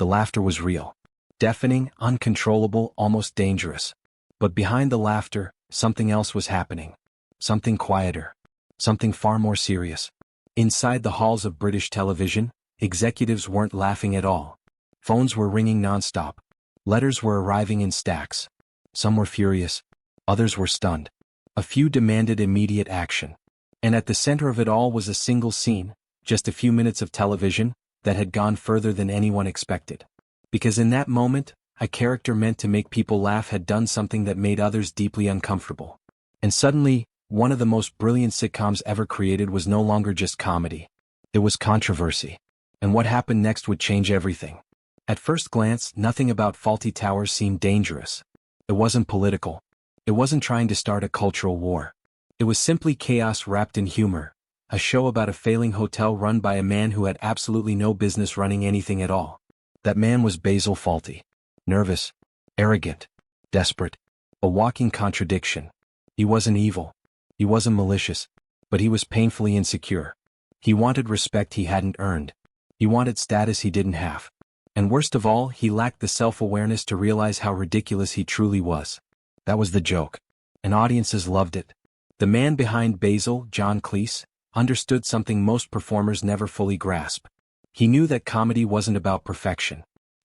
The laughter was real. Deafening, uncontrollable, almost dangerous. But behind the laughter, something else was happening. Something quieter. Something far more serious. Inside the halls of British television, executives weren't laughing at all. Phones were ringing nonstop. Letters were arriving in stacks. Some were furious. Others were stunned. A few demanded immediate action. And at the center of it all was a single scene, just a few minutes of television, that had gone further than anyone expected. Because in that moment, a character meant to make people laugh had done something that made others deeply uncomfortable. And suddenly, one of the most brilliant sitcoms ever created was no longer just comedy. It was controversy. And what happened next would change everything. At first glance, nothing about Fawlty Towers seemed dangerous. It wasn't political. It wasn't trying to start a cultural war. It was simply chaos wrapped in humor, a show about a failing hotel run by a man who had absolutely no business running anything at all. That man was Basil Fawlty. Nervous, arrogant, desperate, a walking contradiction. He wasn't evil. He wasn't malicious, but he was painfully insecure. He wanted respect he hadn't earned. He wanted status he didn't have. And worst of all, he lacked the self-awareness to realize how ridiculous he truly was. That was the joke. And audiences loved it. The man behind Basil, John Cleese, understood something most performers never fully grasp. He knew that comedy wasn't about perfection.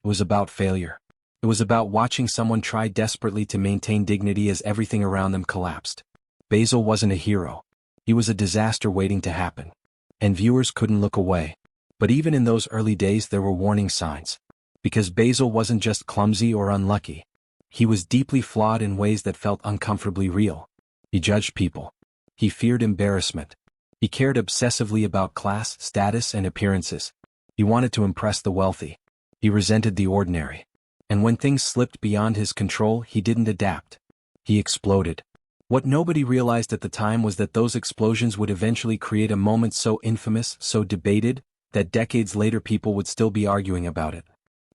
It was about failure. It was about watching someone try desperately to maintain dignity as everything around them collapsed. Basil wasn't a hero. He was a disaster waiting to happen. And viewers couldn't look away. But even in those early days there were warning signs. Because Basil wasn't just clumsy or unlucky. He was deeply flawed in ways that felt uncomfortably real. He judged people. He feared embarrassment. He cared obsessively about class, status, and appearances. He wanted to impress the wealthy. He resented the ordinary. And when things slipped beyond his control, he didn't adapt. He exploded. What nobody realized at the time was that those explosions would eventually create a moment so infamous, so debated, that decades later people would still be arguing about it.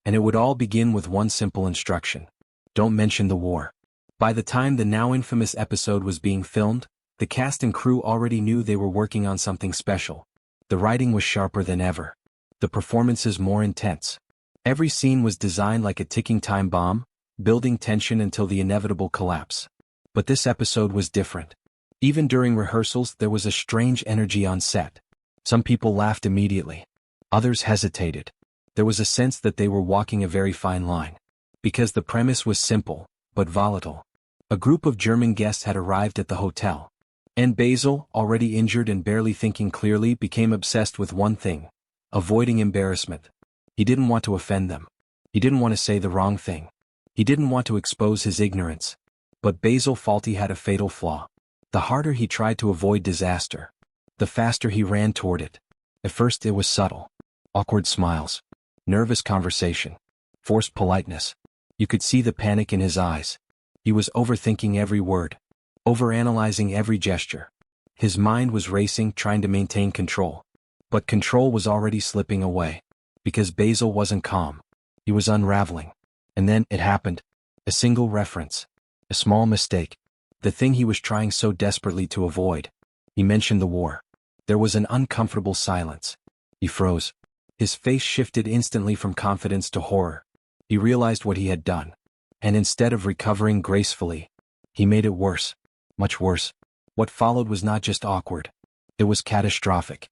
And it would all begin with one simple instruction. Don't mention the war. By the time the now infamous episode was being filmed, the cast and crew already knew they were working on something special. The writing was sharper than ever. The performances more intense. Every scene was designed like a ticking time bomb, building tension until the inevitable collapse. But this episode was different. Even during rehearsals there was a strange energy on set. Some people laughed immediately. Others hesitated. There was a sense that they were walking a very fine line. Because the premise was simple, but volatile. A group of German guests had arrived at the hotel. And Basil, already injured and barely thinking clearly, became obsessed with one thing: avoiding embarrassment. He didn't want to offend them. He didn't want to say the wrong thing. He didn't want to expose his ignorance. But Basil Fawlty had a fatal flaw. The harder he tried to avoid disaster, the faster he ran toward it. At first it was subtle. Awkward smiles. Nervous conversation. Forced politeness. You could see the panic in his eyes. He was overthinking every word. Overanalyzing every gesture. His mind was racing, trying to maintain control. But control was already slipping away. Because Basil wasn't calm. He was unraveling. And then it happened. A single reference. A small mistake. The thing he was trying so desperately to avoid. He mentioned the war. There was an uncomfortable silence. He froze. His face shifted instantly from confidence to horror. He realized what he had done. And instead of recovering gracefully, he made it worse. Much worse. What followed was not just awkward. It was catastrophic.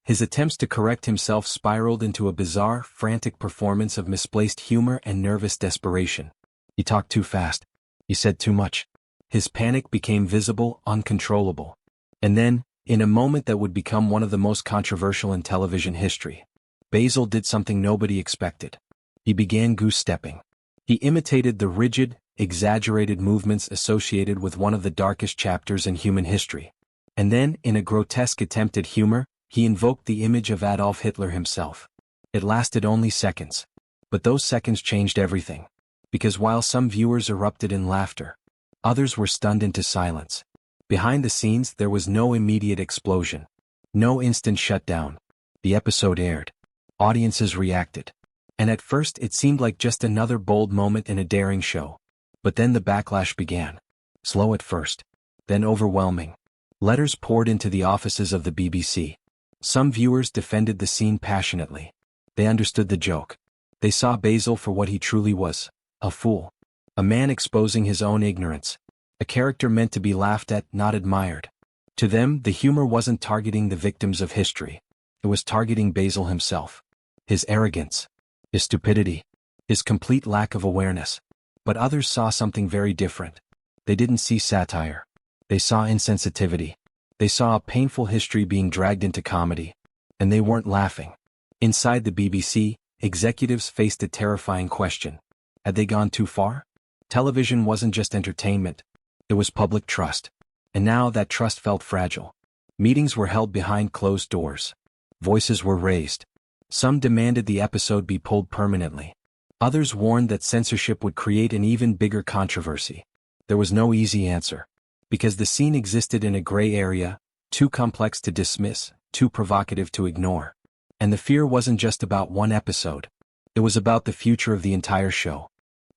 His attempts to correct himself spiraled into a bizarre, frantic performance of misplaced humor and nervous desperation. He talked too fast. He said too much. His panic became visible, uncontrollable. And then, in a moment that would become one of the most controversial in television history, Basil did something nobody expected. He began goose-stepping. He imitated the rigid, exaggerated movements associated with one of the darkest chapters in human history. And then, in a grotesque attempt at humor, he invoked the image of Adolf Hitler himself. It lasted only seconds. But those seconds changed everything. Because while some viewers erupted in laughter, others were stunned into silence. Behind the scenes there was no immediate explosion. No instant shutdown. The episode aired. Audiences reacted. And at first it seemed like just another bold moment in a daring show. But then the backlash began. Slow at first. Then overwhelming. Letters poured into the offices of the BBC. Some viewers defended the scene passionately. They understood the joke. They saw Basil for what he truly was, a fool. A man exposing his own ignorance. A character meant to be laughed at, not admired. To them, the humor wasn't targeting the victims of history. It was targeting Basil himself. His arrogance. His stupidity. His complete lack of awareness. But others saw something very different. They didn't see satire. They saw insensitivity. They saw a painful history being dragged into comedy. And they weren't laughing. Inside the BBC, executives faced a terrifying question. Had they gone too far? Television wasn't just entertainment. It was public trust. And now that trust felt fragile. Meetings were held behind closed doors. Voices were raised. Some demanded the episode be pulled permanently. Others warned that censorship would create an even bigger controversy. There was no easy answer. Because the scene existed in a gray area, too complex to dismiss, too provocative to ignore. And the fear wasn't just about one episode. It was about the future of the entire show.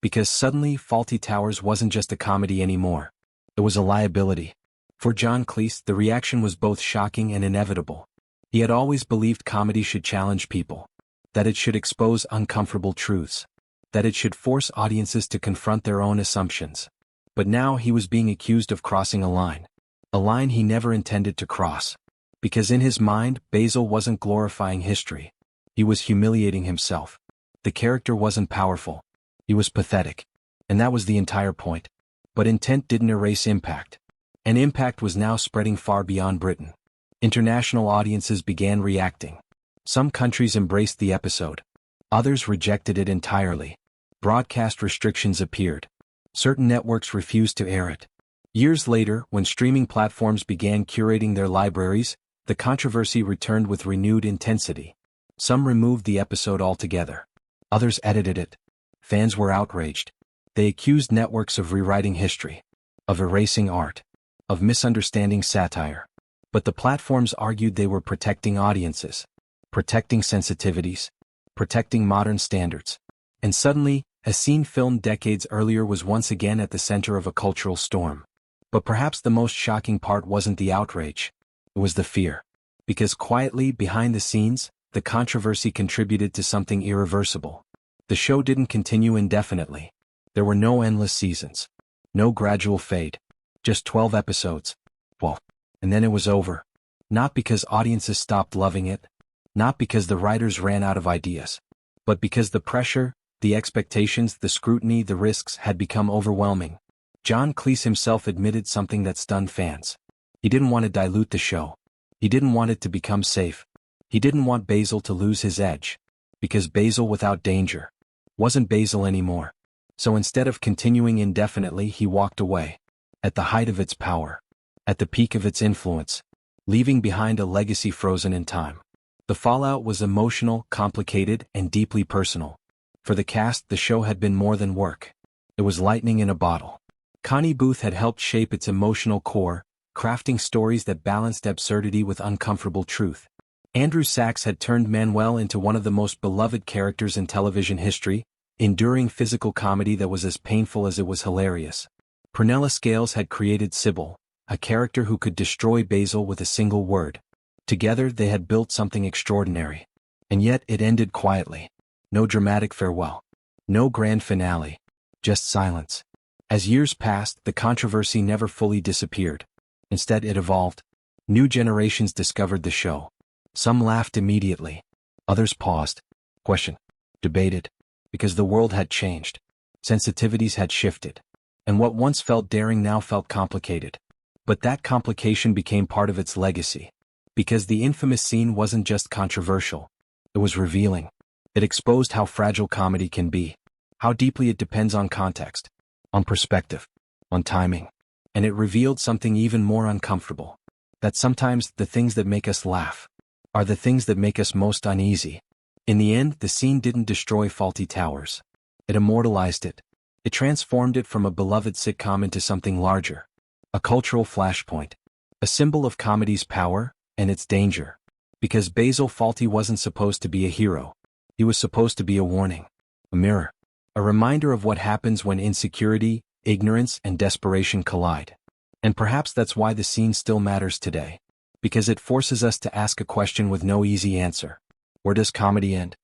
Because suddenly Fawlty Towers wasn't just a comedy anymore. It was a liability. For John Cleese, the reaction was both shocking and inevitable. He had always believed comedy should challenge people. That it should expose uncomfortable truths. That it should force audiences to confront their own assumptions. But now he was being accused of crossing a line. A line he never intended to cross. Because in his mind, Basil wasn't glorifying history. He was humiliating himself. The character wasn't powerful. He was pathetic. And that was the entire point. But intent didn't erase impact. And impact was now spreading far beyond Britain. International audiences began reacting. Some countries embraced the episode. Others rejected it entirely. Broadcast restrictions appeared. Certain networks refused to air it. Years later, when streaming platforms began curating their libraries, the controversy returned with renewed intensity. Some removed the episode altogether. Others edited it. Fans were outraged. They accused networks of rewriting history, of erasing art, of misunderstanding satire. But the platforms argued they were protecting audiences, protecting sensitivities, protecting modern standards. And suddenly, a scene filmed decades earlier was once again at the center of a cultural storm. But perhaps the most shocking part wasn't the outrage. It was the fear. Because quietly, behind the scenes, the controversy contributed to something irreversible. The show didn't continue indefinitely. There were no endless seasons. No gradual fade. Just 12 episodes. Well, and then it was over. Not because audiences stopped loving it. Not because the writers ran out of ideas. But because the pressure, the expectations, the scrutiny, the risks had become overwhelming. John Cleese himself admitted something that stunned fans. He didn't want to dilute the show. He didn't want it to become safe. He didn't want Basil to lose his edge. Because Basil without danger wasn't Basil anymore. So instead of continuing indefinitely, he walked away. At the height of its power. At the peak of its influence. Leaving behind a legacy frozen in time. The fallout was emotional, complicated, and deeply personal. For the cast, the show had been more than work. It was lightning in a bottle. Connie Booth had helped shape its emotional core, crafting stories that balanced absurdity with uncomfortable truth. Andrew Sachs had turned Manuel into one of the most beloved characters in television history, enduring physical comedy that was as painful as it was hilarious. Prunella Scales had created Sybil, a character who could destroy Basil with a single word. Together they had built something extraordinary. And yet it ended quietly. No dramatic farewell. No grand finale. Just silence. As years passed, the controversy never fully disappeared. Instead it evolved. New generations discovered the show. Some laughed immediately. Others paused, questioned, debated. Because the world had changed. Sensitivities had shifted. And what once felt daring now felt complicated. But that complication became part of its legacy. Because the infamous scene wasn't just controversial. It was revealing. It exposed how fragile comedy can be. How deeply it depends on context. On perspective. On timing. And it revealed something even more uncomfortable. That sometimes the things that make us laugh are the things that make us most uneasy. In the end, the scene didn't destroy Fawlty Towers. It immortalized it. It transformed it from a beloved sitcom into something larger. A cultural flashpoint. A symbol of comedy's power and its danger. Because Basil Fawlty wasn't supposed to be a hero. He was supposed to be a warning. A mirror. A reminder of what happens when insecurity, ignorance, and desperation collide. And perhaps that's why the scene still matters today. Because it forces us to ask a question with no easy answer. Where does comedy end?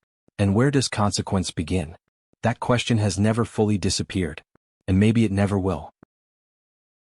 And where does consequence begin? That question has never fully disappeared. And maybe it never will.